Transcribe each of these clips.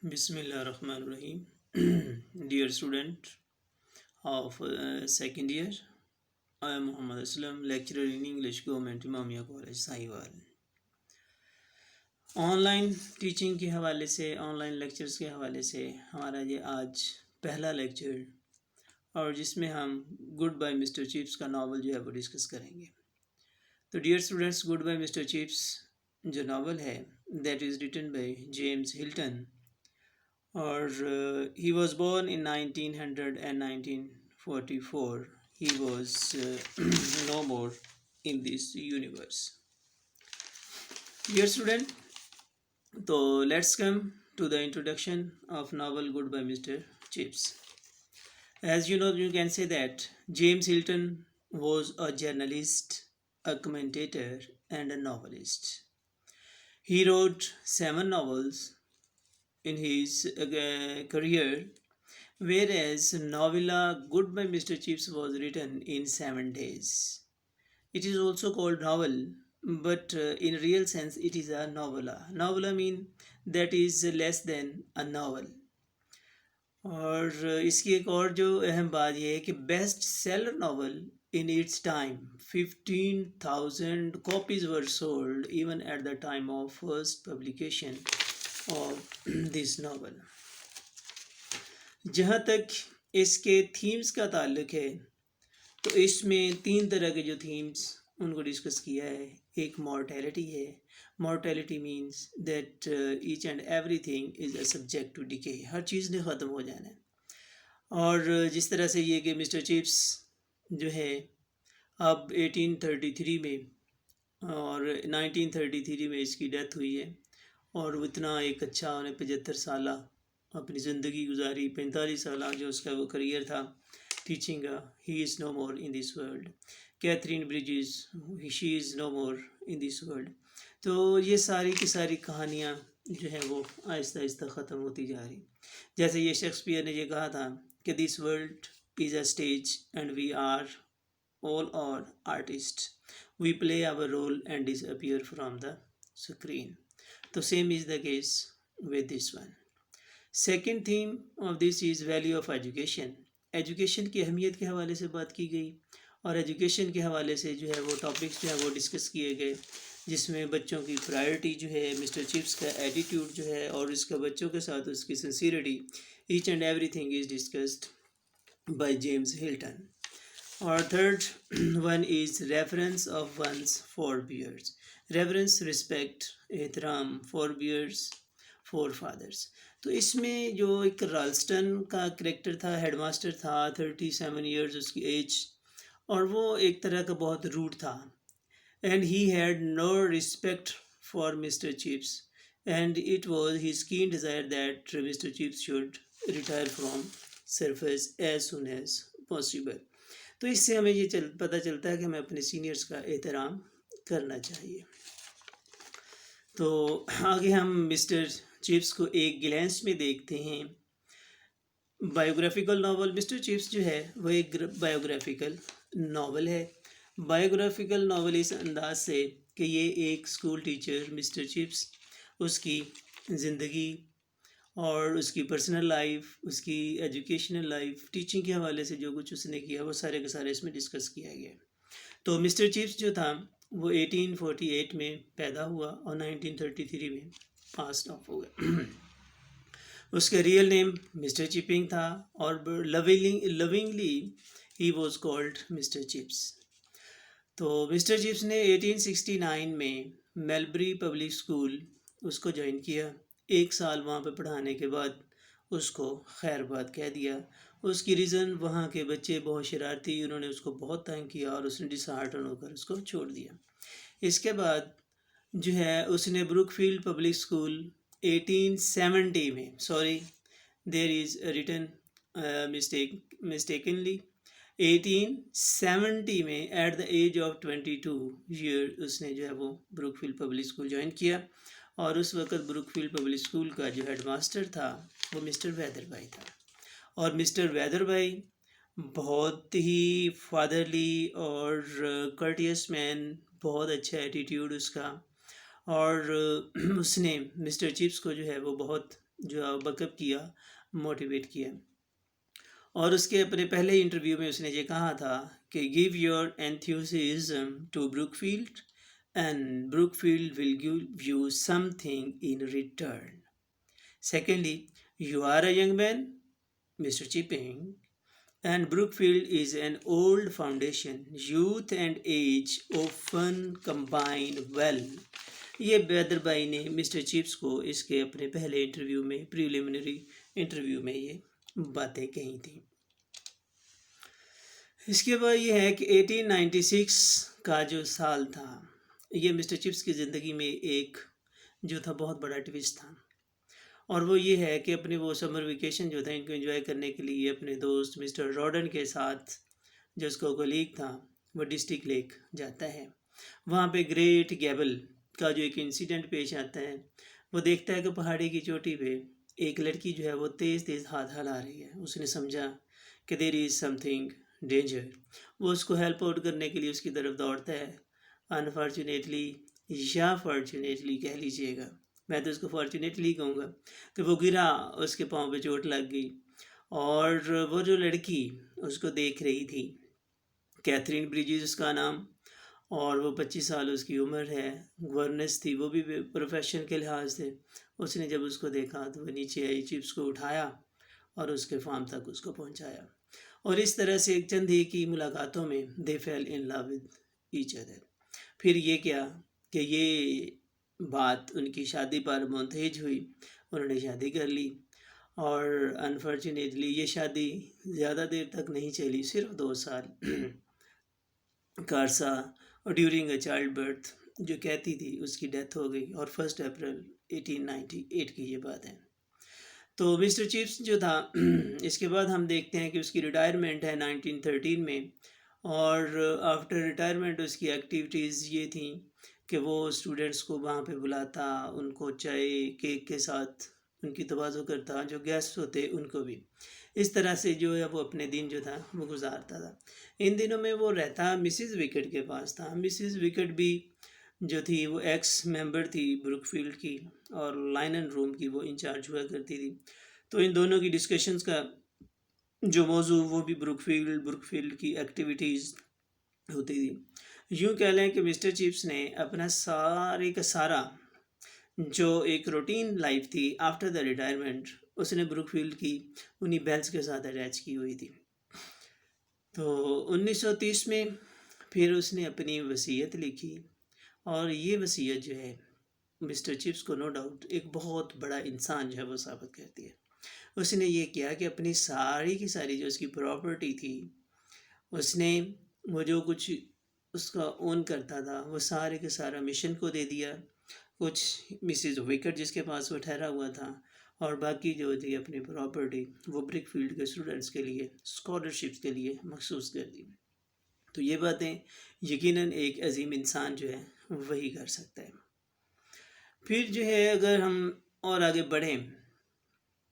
Bismillahirrahmanirrahim. Dear student of second year, I am Muhammad Aslam, lecturer in English, Government Imamia College, Sahiwal. On line teaching کے حوالے سے on line lectures کے حوالے سے ہمارا یہ آج پہلا لیکچر اور جس میں ہم گڈ بائی مسٹر چپس کا ناول جو ہے وہ ڈسکس کریں گے. تو dear students, good by mister Chips جو ناول ہے that is written by James Hilton اور he was born in 1900 and 1944. He was no more in this universe. Dear student, so let's come to the introduction of novel Good by Mr. Chips. As you know, you can say that James Hilton was a journalist, a commentator, and a novelist. He wrote 7 novels in his career, whereas novella Good by Mr. Chips was written in 7 days. It is also called novel, but in real sense it is a novella. Novella mean that is less than a novel. اور اس کی ایک اور جو اہم بات یہ ہے کہ best seller novel in its time, 15,000 copies were sold even at the time of first publication of this novel. جہاں تک اس کے تھیمز کا تعلق ہے تو اس میں 3 طرح کے جو تھیمز ان کو ڈسکس کیا ہے. ایک مورٹیلٹی ہے. Mortality means that each and everything is a subject to decay. ہر چیز نے ختم ہو جانا ہے. اور جس طرح سے یہ کہ مسٹر چپس جو ہے اب 1833 میں اور 1933 میں اس کی ڈیتھ ہوئی ہے اور وہ اتنا ایک اچھا 75 سالہ اپنی زندگی گزاری. 45 سالہ جو اس کا وہ کریئر تھا ٹیچنگ کا. He is no more in this world. Catherine Bridges she is no more in this world. تو یہ ساری کی ساری کہانیاں جو ہیں وہ آہستہ آہستہ ختم ہوتی جا رہی. جیسے یہ شیکسپیئر نے یہ کہا تھا کہ this world is a stage and we are all are artists. We play our role and disappear from the screen. So same is the case with this one. Second theme of this is value of education. Education کی اہمیت کے حوالے سے بات کی گئی اور education کے حوالے سے جو ہے وہ ٹاپکس جو ہے وہ ڈسکس کیے گئے جس میں بچوں کی پرائرٹی جو ہے، مسٹر چپس کا ایٹیٹیوڈ جو ہے اور اس کا بچوں کے ساتھ اس کی sincerity, each and everything is discussed by James Hilton. اور third one is reference of one's forebears. Reference, respect, احترام، فور بیئرس، فور فادرس. تو اس میں جو ایک رالسٹن کا کریکٹر تھا، ہیڈ ماسٹر تھا، 37 ایئرز اس کی ایج، اور وہ ایک طرح کا بہت روڈ تھا. And he had no respect for mister Chips and it was his keen desire that mister Chips should retire from service as soon as possible. تو اس سے ہمیں یہ پتہ چلتا ہے کہ ہمیں اپنے سینئرز کا احترام کرنا چاہیے. تو آگے ہم مسٹر چپس کو ایک گلینس میں دیکھتے ہیں. Biographical novel. مسٹر چپس جو ہے وہ ایک بایوگرافیکل ناول ہے. بایوگرافیکل ناول اس انداز سے کہ یہ ایک اسکول ٹیچر مسٹر چپس، اس کی زندگی اور اس کی پرسنل لائف، اس کی ایجوکیشنل لائف، ٹیچنگ کے حوالے سے جو کچھ اس نے کیا وہ سارے کے سارے اس میں ڈسکس کیا گیا. تو مسٹر چپس جو تھا وہ 1848 میں پیدا ہوا اور 1933 میں پاسڈ آف ہو گیا. اس کا ریئل نیم مسٹر چپنگ تھا اور lovingly he was called Mr Chips. تو مسٹر چپس نے 1869 میں میلبری پبلک اسکول اس کو جوائن کیا. 1 سال وہاں پہ پڑھانے کے بعد اس کو خیر بات کہہ دیا. اس کی ریزن وہاں کے بچے بہت شرارتی، انہوں نے اس کو بہت تنگ کیا اور اس نے ڈس ہارٹن ہو کر اس کو چھوڑ دیا. اس کے بعد جو ہے اس نے بروک فیلڈ پبلک اسکول 1870 میں، sorry there is written mistakenly, 1870 میں at the age of 22 year اس نے جو ہے وہ Brookfield public school join کیا. اور اس وقت بروک فیلڈ پبلک اسکول کا جو ہیڈ ماسٹر تھا وہ مسٹر ویدر بھائی تھا. اور مسٹر ویدر بھائی بہت ہی فادرلی اور کرٹیس مین، بہت اچھا ایٹیٹیوڈ اس کا. اور اس نے مسٹر چپس کو جو ہے وہ بہت جو بک اپ کیا، موٹیویٹ کیا. اور اس کے اپنے پہلے انٹرویو میں اس نے یہ کہا تھا کہ give your enthusiasm to Brookfield and Brookfield will give you something in return. Secondly, you are a young man, Mr. Chipping, and Brookfield is an old foundation. Youth and age often combine well. یہ بیدر بھائی نے mister chips کو اس کے اپنے پہلے interview میں، preliminary interview میں یہ باتیں کہی تھیں. اس کے بعد یہ ہے کہ 1896 کا جو سال تھا، یہ مسٹر چپس کی زندگی میں ایک جو تھا بہت بڑا ٹوسٹ تھا. اور وہ یہ ہے کہ اپنے وہ سمر ویکیشن جو تھا ان کو انجوائے کرنے کے لیے اپنے دوست مسٹر راڈن کے ساتھ، جو اس کا کولیگ تھا، وہ ڈسٹرکٹ لیک جاتا ہے. وہاں پہ گریٹ گیبل کا جو ایک انسیڈنٹ پیش آتا ہے، وہ دیکھتا ہے کہ پہاڑی کی چوٹی پہ ایک لڑکی جو ہے وہ تیز تیز ہاتھ ہلا رہی ہے. اس نے سمجھا کہ دیر از سم تھنگ ڈینجر. وہ اس کو ہیلپ آؤٹ کرنے کے لیے اس کی طرف دوڑتا ہے. انفارچونیٹلی یا فارچونیٹلی کہہ لیجیے گا، میں تو اس کو فارچونیٹلی کہوں گا، کہ وہ گرا، اس کے پاؤں پہ چوٹ لگ گئی. اور وہ جو لڑکی اس کو دیکھ رہی تھی، کیتھرین بریجز اس کا نام، اور وہ 25 سال اس کی عمر ہے، گورنس تھی، وہ بھی پروفیشن کے لحاظ سے. اس نے جب اس کو دیکھا تو وہ نیچے آئی، چپس کو اٹھایا اور اس کے فارم تک اس کو پہنچایا. اور اس طرح سے ایک چند ہی کی ملاقاتوں میں دے فیل ان لو ود ایچ ادر. پھر یہ کیا کہ یہ بات ان کی شادی پر منتہج ہوئی، انہوں نے شادی کر لی. اور انفارچونیٹلی یہ شادی زیادہ دیر تک نہیں چلی، صرف 2 سال. کارسا اور ڈیورنگ اے چائلڈ برتھ جو کہتی تھی، اس کی ڈیتھ ہو گئی، اور 1 اپریل 1898 کی یہ بات ہے. تو مسٹر چپس جو تھا، اس کے بعد ہم دیکھتے ہیں کہ اس کی ریٹائرمنٹ ہے 1913 میں. اور آفٹر ریٹائرمنٹ اس کی ایکٹیویٹیز یہ تھیں کہ وہ اسٹوڈنٹس کو وہاں پہ بلاتا، ان کو چائے کیک کے ساتھ ان کی تواضع کرتا، جو گیسٹ ہوتے ان کو بھی. اس طرح سے جو ہے وہ اپنے دن جو تھا وہ گزارتا تھا. ان دنوں میں وہ رہتا مسز وکٹ کے پاس تھا. مسز وکٹ بھی جو تھی وہ ایکس ممبر تھی بروک فیلڈ کی، اور لائنن روم کی وہ انچارج ہوا کرتی تھی. تو ان دونوں کی ڈسکشنز کا جو موضوع وہ بھی بروک فیلڈ کی ایکٹیویٹیز ہوتی تھی. یوں کہہ لیں کہ مسٹر چپس نے اپنا سارے کا سارا جو ایک روٹین لائف تھی آفٹر دا ریٹائرمنٹ، اس نے بروک فیلڈ کی انہی بیلز کے ساتھ اٹیچ کی ہوئی تھی. تو 1930 میں پھر اس نے اپنی وصیت لکھی، اور یہ وصیت جو ہے مسٹر چپس کو نو ڈاؤٹ ایک بہت بڑا انسان جو ہے وہ ثابت کرتی ہے. اس نے یہ کیا کہ اپنی ساری کی ساری جو اس کی پراپرٹی تھی، اس نے وہ جو کچھ اس کا اون کرتا تھا وہ سارے کے سارا مشن کو دے دیا. کچھ مسز وکٹ جس کے پاس وہ ٹھہرا ہوا تھا، اور باقی جو تھی اپنی پراپرٹی وہ برک فیلڈ کے اسٹوڈنٹس کے لیے، اسکالرشپس کے لیے مخصوص کر دی. تو یہ باتیں یقیناً ایک عظیم انسان جو ہے وہی کر سکتا ہے. پھر جو ہے اگر ہم اور آگے بڑھیں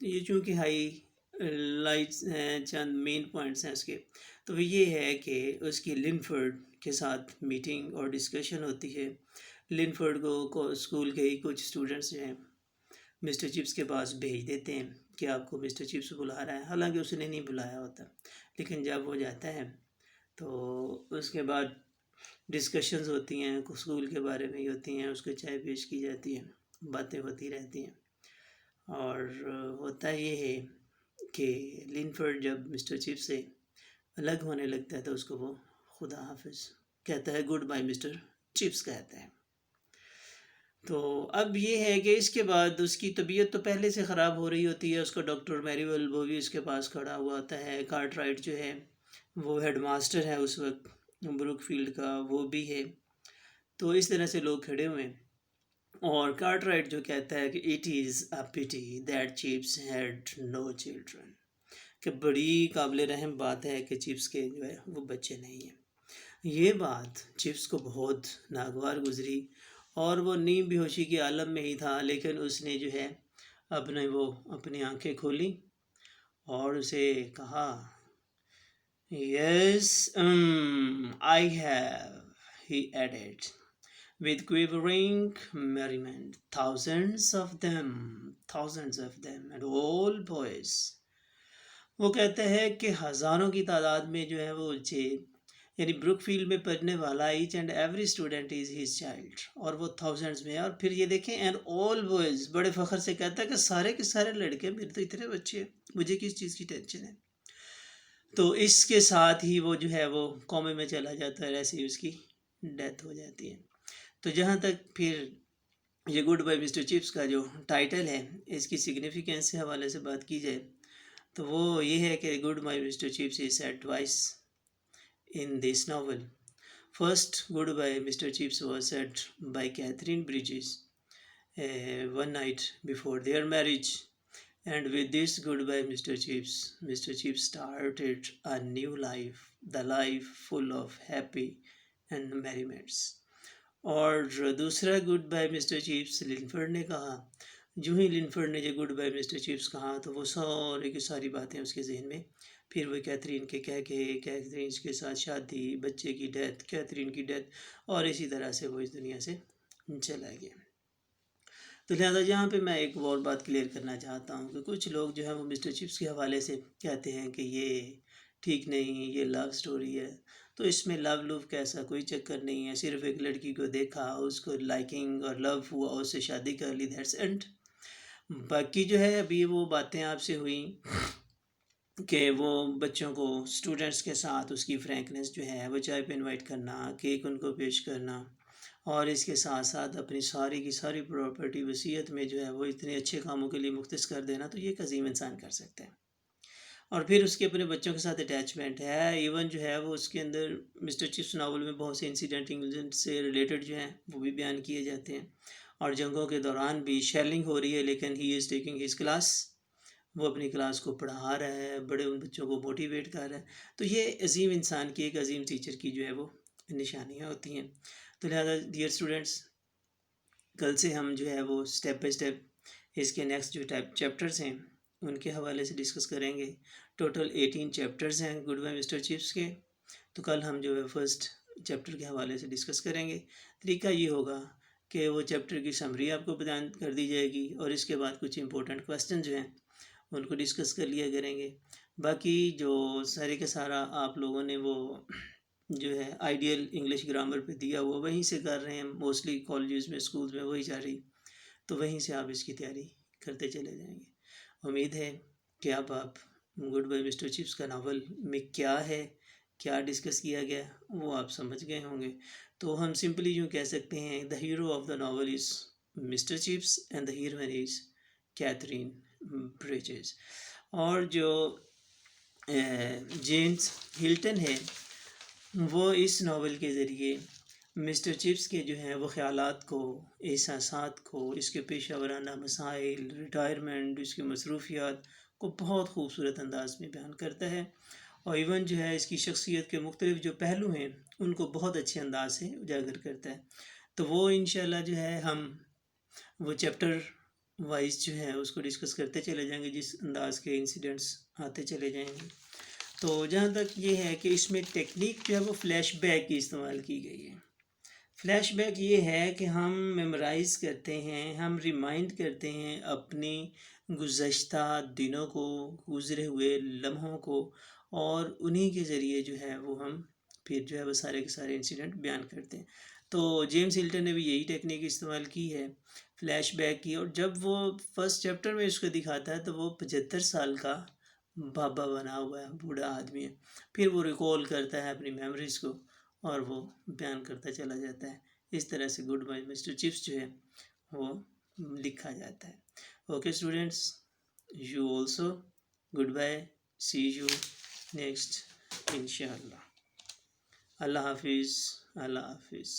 تو یہ چونکہ ہائی لائٹس ہیں، چند مین پوائنٹس ہیں اس کے، تو وہ یہ ہے کہ اس کی لنفرڈ کے ساتھ میٹنگ اور ڈسکشن ہوتی ہے. لنفرڈ کو اسکول کے ہی کچھ اسٹوڈنٹس جو ہیں مسٹر چپس کے پاس بھیج دیتے ہیں کہ آپ کو مسٹر چپس بلا رہا ہے. حالانکہ اس نے نہیں بلایا ہوتا، لیکن جب وہ جاتا ہے تو اس کے بعد ڈسکشنز ہوتی ہیں، اسکول کے بارے میں ہی ہوتی ہیں، اس کو چائے پیش کی جاتی ہے، باتیں ہوتی رہتی ہیں. اور ہوتا یہ ہے کہ لنفرڈ جب مسٹر چپس سے الگ ہونے لگتا ہے تو اس کو وہ خدا حافظ کہتا ہے، گڈ بائی مسٹر چپس کہتا ہے. تو اب یہ ہے کہ اس کے بعد اس کی طبیعت تو پہلے سے خراب ہو رہی ہوتی ہے. اس کا ڈاکٹر میریول وہ بھی اس کے پاس کھڑا ہوا ہوتا ہے. کارٹ رائٹ جو ہے وہ ہیڈ ماسٹر ہے اس وقت بروک فیلڈ کا، وہ بھی ہے. تو اس طرح سے لوگ کھڑے ہوئے ہیں. اور کارٹ رائٹ جو کہتا ہے کہ اٹ از اے پٹی that chips had no children, کہ بڑی قابل رحم بات ہے کہ چپس کے جو ہے وہ بچے نہیں ہیں. یہ بات چپس کو بہت ناگوار گزری، اور وہ نیم بے ہوشی کے عالم میں ہی تھا. لیکن اس نے جو ہے اپنی آنکھیں کھولی اور اسے کہا، yes I have, he added. with quivering merriment, thousands of them, and all boys. وہ کہتا ہے کہ ہزاروں کی تعداد میں جو ہے وہ بچے، یعنی بروک فیلڈ میں پڑھنے والا each and every student is his child, اور وہ تھاؤزنڈز میں ہے. اور پھر یہ دیکھیں اینڈ آل بوائز، بڑے فخر سے کہتا ہے کہ سارے کے سارے لڑکے، میرے تو اتنے بچے ہیں، مجھے کس چیز کی ٹینشن ہے. تو اس کے ساتھ ہی وہ جو ہے وہ قومے میں چلا جاتا ہے، ایسے ہی اس کی ڈیتھ ہو جاتی ہے. تو جہاں تک پھر یہ گڈ بائی مسٹر چپس کا جو ٹائٹل ہے، اس کی سگنیفیکینس سے حوالے سے بات کی جائے تو وہ یہ ہے کہ good by mister Chips is said twice in this novel. First, Goodbye Mr. Chips was said by Catherine Bridges one night before their marriage. And with this Goodbye Mr. Chips started a new life, the life full of happy and merriments. اور دوسرا good by mister chips لنفرڈ نے کہا. جو ہی لنفرڈ نے جو good by mister chips کہا تو وہ سارے کی ساری باتیں اس کے ذہن میں پھر وہ کیتھرین کے کہہ کے، کیتھرین کے ساتھ شادی، بچے کی ڈیتھ، کیتھرین کی ڈیتھ، اور اسی طرح سے وہ اس دنیا سے چلا گیا. تو لہٰذا یہاں پہ میں ایک اور بات کلیئر کرنا چاہتا ہوں کہ کچھ لوگ جو ہیں وہ مسٹر چپس کے حوالے سے کہتے ہیں کہ یہ ٹھیک نہیں، یہ لو سٹوری ہے. تو اس میں لو لو کا ایسا کوئی چکر نہیں ہے، صرف ایک لڑکی کو دیکھا، اس کو لائکنگ اور لو ہوا، اس سے شادی کر لی، دیٹس اینڈ. باقی جو ہے ابھی وہ باتیں آپ سے ہوئیں کہ وہ بچوں کو اسٹوڈنٹس کے ساتھ اس کی فرینکنس جو ہے وہ چائے پہ انوائٹ کرنا، کیک ان کو پیش کرنا، اور اس کے ساتھ ساتھ اپنی ساری کی ساری پراپرٹی وصیت میں جو ہے وہ اتنے اچھے کاموں کے لیے مختص کر دینا، تو یہ ایک عظیم انسان کر سکتے ہیں. اور پھر اس کے اپنے بچوں کے ساتھ اٹیچمنٹ ہے. ایون جو ہے وہ اس کے اندر مسٹر چپس ناول میں بہت سے انسیڈنٹ سے ریلیٹڈ جو ہیں وہ بھی بیان کیے جاتے ہیں. اور جنگوں کے دوران بھی شیلنگ ہو رہی ہے لیکن ہی از ٹیکنگ ہز کلاس، وہ اپنی کلاس کو پڑھا رہا ہے، بڑے ان بچوں کو موٹیویٹ کر رہا ہے. تو یہ عظیم انسان کی، ایک عظیم ٹیچر کی جو ہے وہ نشانیاں ہوتی ہیں. تو لہٰذا ڈیئر اسٹوڈنٹس، کل سے ہم جو ہے وہ اسٹیپ بائی اسٹیپ اس کے نیکسٹ جو چیپٹرس ہیں ان کے حوالے سے ڈسکس کریں گے. ٹوٹل 18 چیپٹرز ہیں گڈ بائی مسٹر چپس کے. تو کل ہم جو ہے فرسٹ چیپٹر کے حوالے سے ڈسکس کریں گے. طریقہ یہ ہوگا کہ وہ چیپٹر کی سمری آپ کو بیان کر دی جائے گی، اور اس کے بعد کچھ امپورٹنٹ کویسچن جو ہیں ان کو ڈسکس کر لیا کریں گے. باقی جو سارے کا سارا آپ لوگوں نے وہ جو ہے آئیڈیل انگلش گرامر پہ دیا وہ وہیں سے کر رہے ہیں، موسٹلی کالجز میں، اسکولز میں وہی جاری، تو وہیں سے آپ اس کی تیاری کرتے چلے جائیں گے. امید ہے کہ اب آپ گڈ بائی مسٹر چپس کا ناول میں کیا ہے، کیا ڈسکس کیا گیا، وہ آپ سمجھ گئے ہوں گے. تو ہم سمپلی یوں کہہ سکتے ہیں the hero of the novel is Mr Chips and the heroine is Catherine Bridges. اور جو جیمز ہلٹن ہے وہ اس ناول کے ذریعے مسٹر چپس کے جو ہیں وہ خیالات کو، احساسات کو، اس کے پیشہ ورانہ مسائل، ریٹائرمنٹ، اس کی مصروفیات کو بہت خوبصورت انداز میں بیان کرتا ہے. اور ایون جو ہے اس کی شخصیت کے مختلف جو پہلو ہیں ان کو بہت اچھے انداز سے اجاگر کرتا ہے. تو وہ انشاءاللہ جو ہے ہم وہ چیپٹر وائز جو ہے اس کو ڈسکس کرتے چلے جائیں گے، جس انداز کے انسیڈنٹس آتے چلے جائیں گے. تو جہاں تک یہ ہے کہ اس میں ٹیکنیک جو ہے وہ فلیش بیک کی استعمال کی گئی ہے. فلیش بیک یہ ہے کہ ہم میمورائز کرتے ہیں، ہم ریمائنڈ کرتے ہیں اپنی گزشتہ دنوں کو، گزرے ہوئے لمحوں کو، اور انہی کے ذریعے جو ہے وہ ہم پھر جو ہے وہ سارے کے سارے انسیڈنٹ بیان کرتے ہیں. تو جیمز ہلٹن نے بھی یہی ٹیکنیک استعمال کی ہے، فلیش بیک کی. اور جب وہ فرسٹ چیپٹر میں اس کو دکھاتا ہے تو وہ 75 سال کا بابا بنا ہوا ہے، بوڑھا آدمی ہے. پھر وہ ریکال کرتا ہے اپنی میموریز کو اور وہ بیان کرتا چلا جاتا ہے. اس طرح سے گڈ بائی مسٹر چپس جو ہے وہ لکھا جاتا ہے. Okay students, you also good bye, see you next انشاءاللہ. اللہ حافظ، اللہ حافظ.